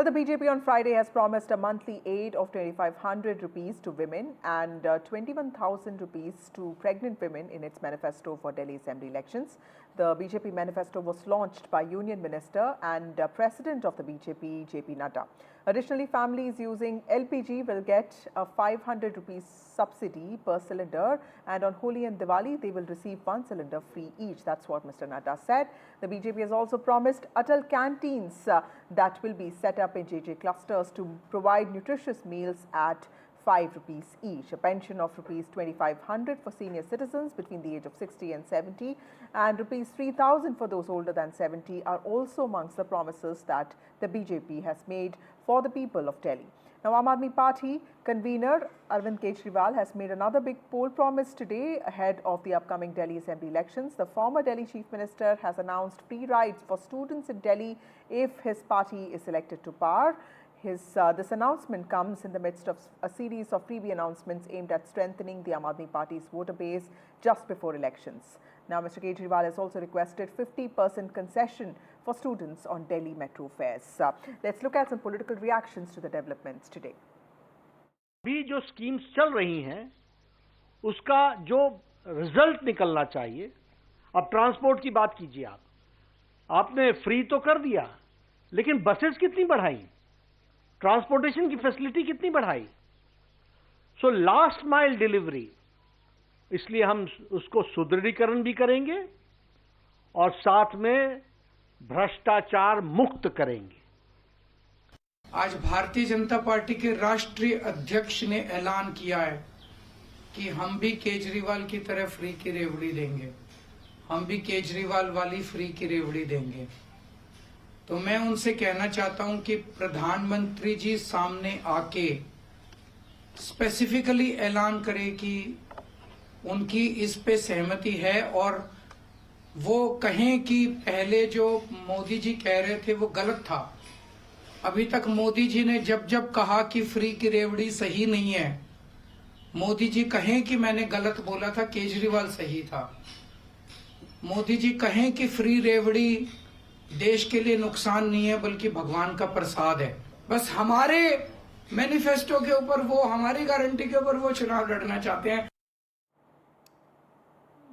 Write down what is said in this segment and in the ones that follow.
Well, the BJP on Friday has promised a monthly aid of 2,500 rupees to women and 21,000 rupees to pregnant women in its manifesto for Delhi Assembly elections. The BJP manifesto was launched by Union Minister and President of the BJP, JP Nadda. Additionally, families using LPG will get a 500 rupees subsidy per cylinder, and on Holi and Diwali, they will receive one cylinder free each. That's what Mr. Nadda said. The BJP has also promised Atal canteens that will be set up in JJ clusters to provide nutritious meals at 5 rupees each. A pension of rupees 2,500 for senior citizens between the age of 60 and 70 and rupees 3,000 for those older than 70 are also amongst the promises that the BJP has made for the people of Delhi. Now, Aam Aadmi Party convener Arvind Kejriwal has made another big poll promise today ahead of the upcoming Delhi Assembly elections. The former Delhi Chief Minister has announced free rides for students in Delhi if his party is elected to power. This announcement comes in the midst of a series of freebie announcements aimed at strengthening the Aam Aadmi Party's voter base just before elections. Now, Mr. Kejriwal has also requested 50% concession for students on Delhi metro fares. Let's look at some political reactions to the developments today. अभी जो schemes चल रही हैं उसका जो result निकलना चाहिए, अब ट्रांसपोर्ट की बात कीजिए आपने फ्री तो कर दिया, लेकिन बसेस कितनी बढ़ाई, ट्रांसपोर्टेशन की फैसिलिटी कितनी बढ़ाई, सो लास्ट माइल डिलीवरी, इसलिए हम उसको सुदृढ़ीकरण भी करेंगे और साथ में भ्रष्टाचार मुक्त करेंगे। आज भारतीय जनता पार्टी के राष्ट्रीय अध्यक्ष ने ऐलान किया है कि हम भी केजरीवाल की तरह फ्री की रेवड़ी देंगे, हम भी केजरीवाल वाली फ्री की रेवड़ी देंगे। तो मैं उनसे कहना चाहता हूं कि प्रधानमंत्री जी सामने आके स्पेसिफिकली ऐलान करें कि उनकी इस पे सहमति है और वो कहें कि पहले जो मोदी जी कह रहे थे वो गलत था। अभी तक मोदी जी ने जब जब कहा कि फ्री की रेवड़ी सही नहीं है, मोदी जी कहें कि मैंने गलत बोला था, केजरीवाल सही था। मोदी जी कहें कि फ्री रेवड़ी देश के लिए नुकसान नहीं है बल्कि भगवान का प्रसाद है। बस हमारे मैनिफेस्टो के ऊपर वो, हमारी गारंटी के ऊपर वो चुनाव लड़ना चाहते हैं।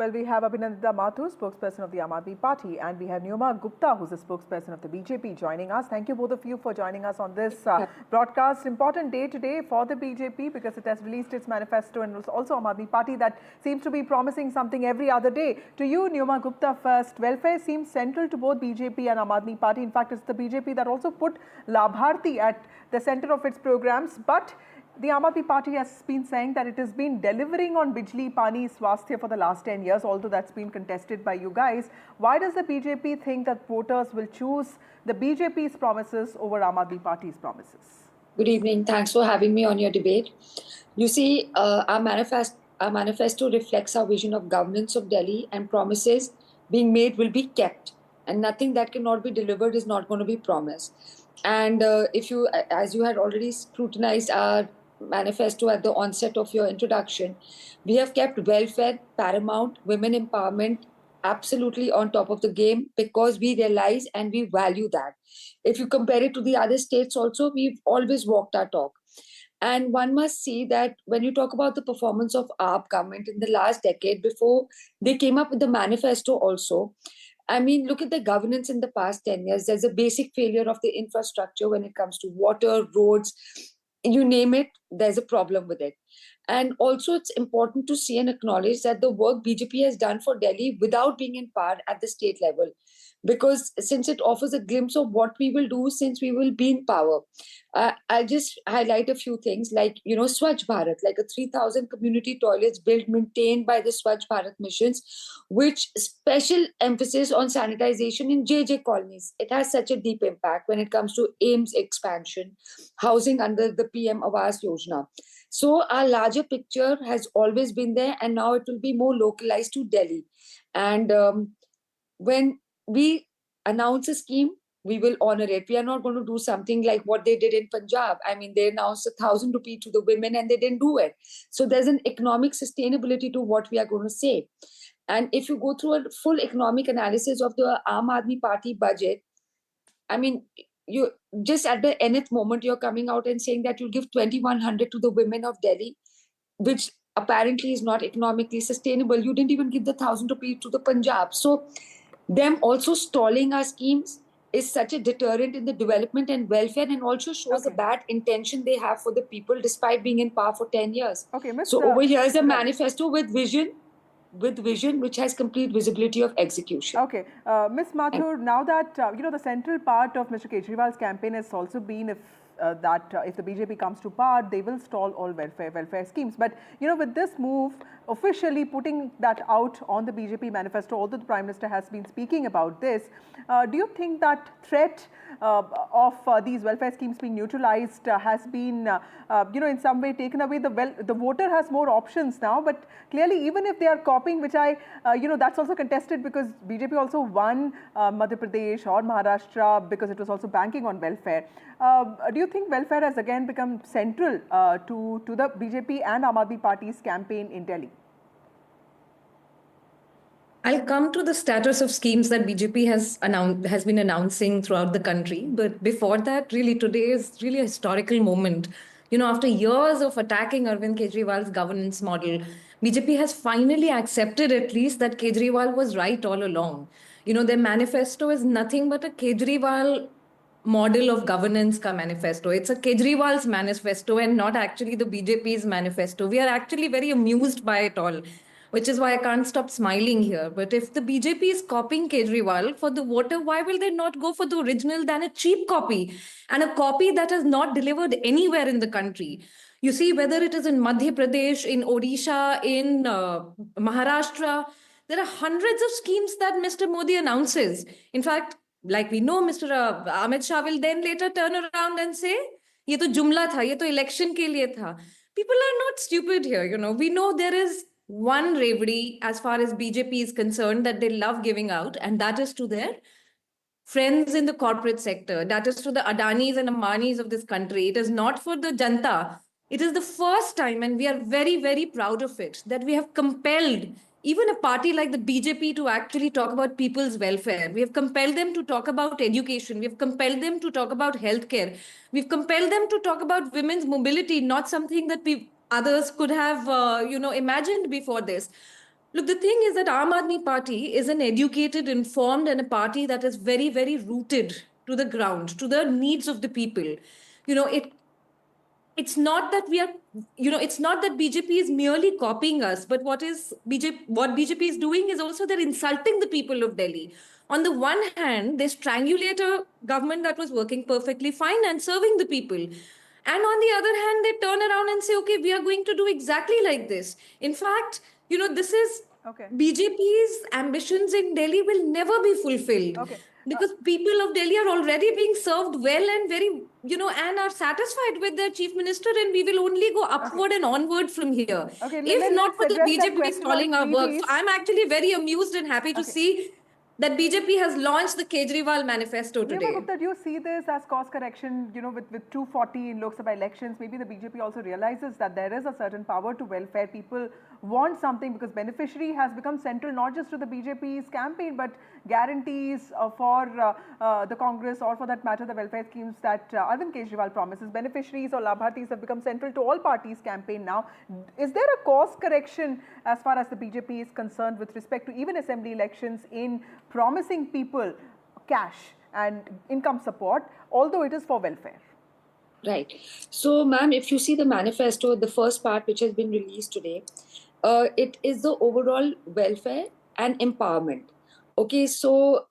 Well, we have Abhinandita Mathur, spokesperson of the Aam Aadmi Party, and we have Neoma Gupta, who's the spokesperson of the BJP, joining us. Thank you both of you for joining us on this broadcast. Important day today for the BJP because it has released its manifesto, and also Aam Aadmi Party that seems to be promising something every other day. To you, Neoma Gupta, first, welfare seems central to both BJP and Aam Aadmi Party. In fact, it's the BJP that also put Labharti at the center of its programs, but the Aam Aadmi Party has been saying that it has been delivering on Bijli, Pani, Swasthya for the last 10 years, although that's been contested by you guys. Why does the BJP think that voters will choose the BJP's promises over Aam Aadmi Party's promises? Good evening. Thanks for having me on your debate. You see, our manifesto reflects our vision of governance of Delhi, and promises being made will be kept, and nothing that cannot be delivered is not going to be promised. And if you, as you had already scrutinized our manifesto at the onset of your introduction, we have kept welfare paramount, women empowerment absolutely on top of the game because we realize and we value that. If you compare it to the other states also, we've always walked our talk. And one must see that when you talk about the performance of AAP government in the last decade, before they came up with the manifesto also, I mean, look at the governance in the past 10 years. There's a basic failure of the infrastructure when it comes to water, roads, you name it, there's a problem with it. And also it's important to see and acknowledge that the work BJP has done for Delhi without being in power at the state level, because since it offers a glimpse of what we will do since we will be in power. I'll just highlight a few things like, Swachh Bharat, like a 3,000 community toilets built, maintained by the Swachh Bharat missions, which special emphasis on sanitization in JJ colonies. It has such a deep impact when it comes to AIMS expansion, housing under the PM Awas Yojana. So our larger picture has always been there, and now it will be more localized to Delhi. And when we announce a scheme, we will honor it. We are not going to do something like what they did in Punjab. I mean, they announced 1,000 rupees to the women and they didn't do it. So there's an economic sustainability to what we are going to say. And if you go through a full economic analysis of the Aam Aadmi Party budget, I mean, you just at the nth moment you're coming out and saying that you'll give 2100 to the women of Delhi, which apparently is not economically sustainable. You didn't even give the 1,000 rupees to the Punjab. So them also stalling our schemes is such a deterrent in the development and welfare, and also shows the Okay. bad intention they have for the people despite being in power for 10 years. Okay, Miss, So over here is a right. manifesto with vision which has complete visibility of execution. Okay, Ms. Mathur, now that the central part of Mr. Kejriwal's campaign has also been if the BJP comes to power, they will stall all welfare schemes. But with this move, officially putting that out on the BJP manifesto, although the Prime Minister has been speaking about this, do you think that threat of these welfare schemes being neutralized has been, in some way taken away? The voter has more options now, but clearly, even if they are copying, which that's also contested because BJP also won Madhya Pradesh or Maharashtra because it was also banking on welfare. Do you think welfare has again become central to the BJP and Aam Aadmi Party's campaign in Delhi? I'll come to the status of schemes that BJP has been announcing throughout the country. But before that, really today is really a historical moment. After years of attacking Arvind Kejriwal's governance model, BJP has finally accepted at least that Kejriwal was right all along. Their manifesto is nothing but a Kejriwal model of governance ka manifesto. It's a Kejriwal's manifesto and not actually the BJP's manifesto. We are actually very amused by it all, which is why I can't stop smiling here. But if the BJP is copying Kejriwal for the voter, why will they not go for the original than a cheap copy and a copy that is not delivered anywhere in the country? You see, whether it is in Madhya Pradesh, in Odisha, in Maharashtra, there are hundreds of schemes that Mr. Modi announces. In fact, like we know, Mr. Amit Shah will then later turn around and say, "Ye to jumla tha, ye to election ke liye tha." People are not stupid here. We know there is one revdi as far as BJP is concerned that they love giving out, and that is to their friends in the corporate sector. That is to the Adanis and Ambanis of this country. It is not for the Janta. It is the first time, and we are very, very proud of it, that we have compelled even a party like the BJP to actually talk about people's welfare. We have compelled them to talk about education. We have compelled them to talk about healthcare. We've compelled them to talk about women's mobility, not something that others could have, imagined before this. Look, the thing is that Aam Aadmi Party is an educated, informed, and a party that is very, very rooted to the ground, to the needs of the people. It's not that it's not that BJP is merely copying us, but what BJP is doing is also they're insulting the people of Delhi. On the one hand, they strangulate a government that was working perfectly fine and serving the people. And on the other hand, they turn around and say, okay, we are going to do exactly like this. In fact, this is BJP's ambitions in Delhi will never be fulfilled. Okay. Because people of Delhi are already being served well and very, and are satisfied with their chief minister, and we will only go upward and onward from here. Okay, if not for the BJP stalling our work. please. So I'm actually very amused and happy to see that BJP has launched the Kejriwal manifesto today. Nirma Gupta, do you see this as course correction, with 240 in Lok Sabha elections? Maybe the BJP also realizes that there is a certain power to welfare. People want something because beneficiary has become central not just to the BJP's campaign, but guarantees for the Congress, or for that matter, the welfare schemes that Arvind Kejriwal promises. Beneficiaries or Labhartis have become central to all parties' campaign now. Is there a course correction as far as the BJP is concerned with respect to even assembly elections in promising people cash and income support, although it is for welfare? Right. So, ma'am, if you see the manifesto, the first part which has been released today, it is the overall welfare and empowerment. Okay, so,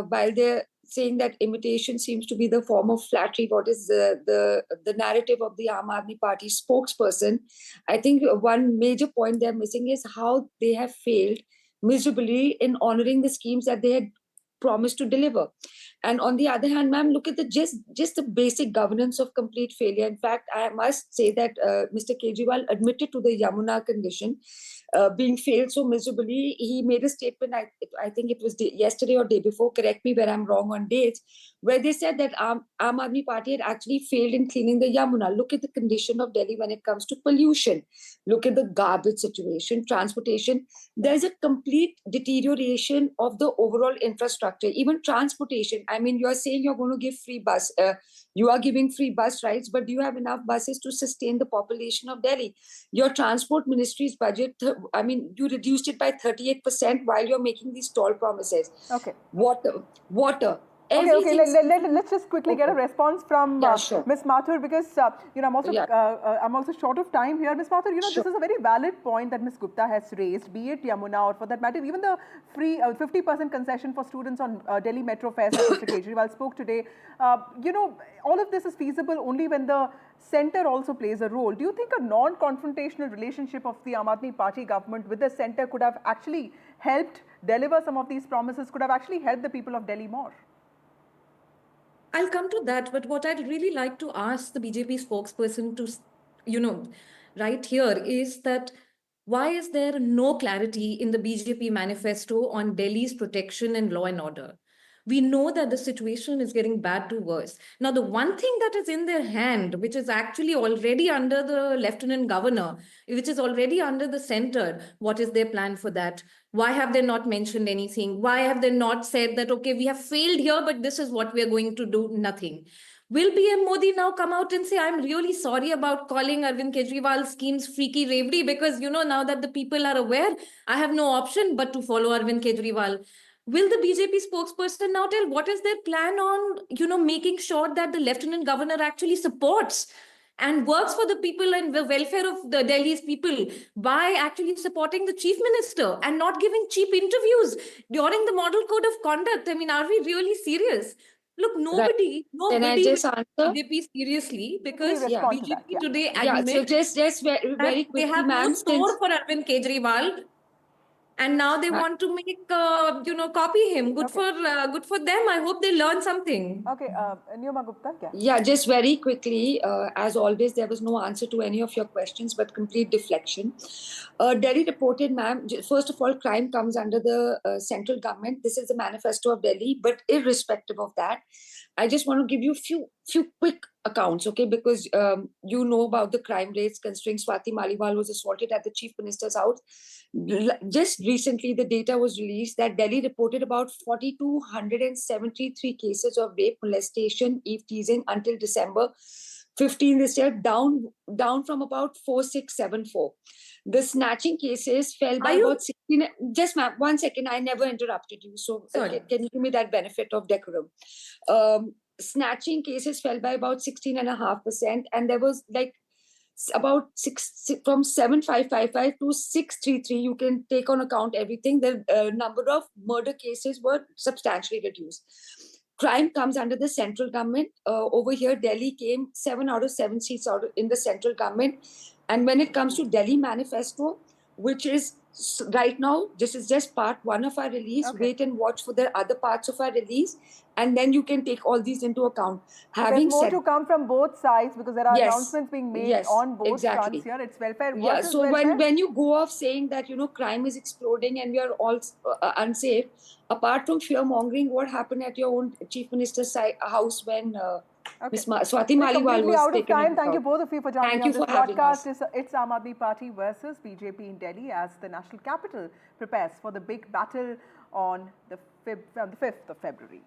while they're saying that imitation seems to be the form of flattery, what is the narrative of the Aam Aadmi Party spokesperson, I think one major point they're missing is how they have failed miserably in honoring the schemes that they had promised to deliver. And on the other hand, ma'am, look at just the basic governance of complete failure. In fact, I must say that Mr. Kejriwal admitted to the Yamuna condition being failed so miserably. He made a statement, I think it was yesterday or day before, correct me where I'm wrong on dates, where they said that Aam Aadmi Party had actually failed in cleaning the Yamuna. Look at the condition of Delhi when it comes to pollution. Look at the garbage situation, transportation. There's a complete deterioration of the overall infrastructure infrastructure, even transportation. I mean, you're saying you're going to give you are giving free bus rides, but do you have enough buses to sustain the population of Delhi? Your transport ministry's budget, I mean, you reduced it by 38% while you're making these tall promises. Okay. Water. Okay, Everything. let's just quickly get a response from Yeah, sure. Ms. Mathur, because I'm also short of time here. Ms. Mathur, Sure. this is a very valid point that Ms. Gupta has raised, be it Yamuna or for that matter, even the free 50% concession for students on Delhi Metro fares that Mr. Kejriwal spoke today. All of this is feasible only when the centre also plays a role. Do you think a non-confrontational relationship of the Aam Aadmi Party government with the centre could have actually helped deliver some of these promises, could have actually helped the people of Delhi more? I'll come to that, but what I'd really like to ask the BJP spokesperson to, right here is that why is there no clarity in the BJP manifesto on Delhi's protection and law and order? We know that the situation is getting bad to worse. Now, the one thing that is in their hand, which is actually already under the Lieutenant Governor, which is already under the center, what is their plan for that? Why have they not mentioned anything? Why have they not said that, okay, we have failed here, but this is what we are going to do? Nothing. Will PM Modi now come out and say, I'm really sorry about calling Arvind Kejriwal's schemes freaky ravery because, now that the people are aware, I have no option but to follow Arvind Kejriwal. Will the BJP spokesperson now tell what is their plan on, making sure that the Lieutenant Governor actually supports and works for the people and the welfare of the Delhi's people by actually supporting the chief minister and not giving cheap interviews during the model code of conduct? I mean, are we really serious? Look, nobody Can I just answer? BJP seriously because Please respond to that, BJP today Yeah, so admits just very that they quickly, have no ma'am. store for Arvind Kejriwal. And now they want to make, copy him. Good for them. I hope they learn something. Okay, Niyoma Gupta, Yeah, just very quickly, as always, there was no answer to any of your questions, but complete deflection. Delhi reported, ma'am, first of all, crime comes under the central government. This is the manifesto of Delhi, but irrespective of that, I just want to give you few quick accounts, okay? Because you know about the crime rates, considering Swati Maliwal was assaulted at the chief minister's house. Just recently, the data was released that Delhi reported about 4,273 cases of rape, molestation, eve teasing until December 15 this year, down from about 4,674. The snatching cases fell by about 16. Just ma'am, 1 second, I never interrupted you. So can you give me that benefit of decorum? Snatching cases fell by about 16.5%, and there was about from 7,555 to 633. You can take on account everything. The number of murder cases were substantially reduced. Crime comes under the central government. Over here, Delhi came 7 out of 7 seats out in the central government. And when it comes to Delhi manifesto, which is right now, this is just part 1 of our release. Okay. Wait and watch for the other parts of our release. And then you can take all these into account. There's more to come from both sides because there are announcements being made on both fronts here. It's welfare versus so welfare. when you go off saying that, crime is exploding and we are all unsafe, apart from fear-mongering, what happened at your own chief minister's house when Ms. Swati Maliwal was out of taken time. Thank you both of you for joining us. This podcast. It's Aam Aadmi Party versus BJP in Delhi as the national capital prepares for the big battle on the 5th of February.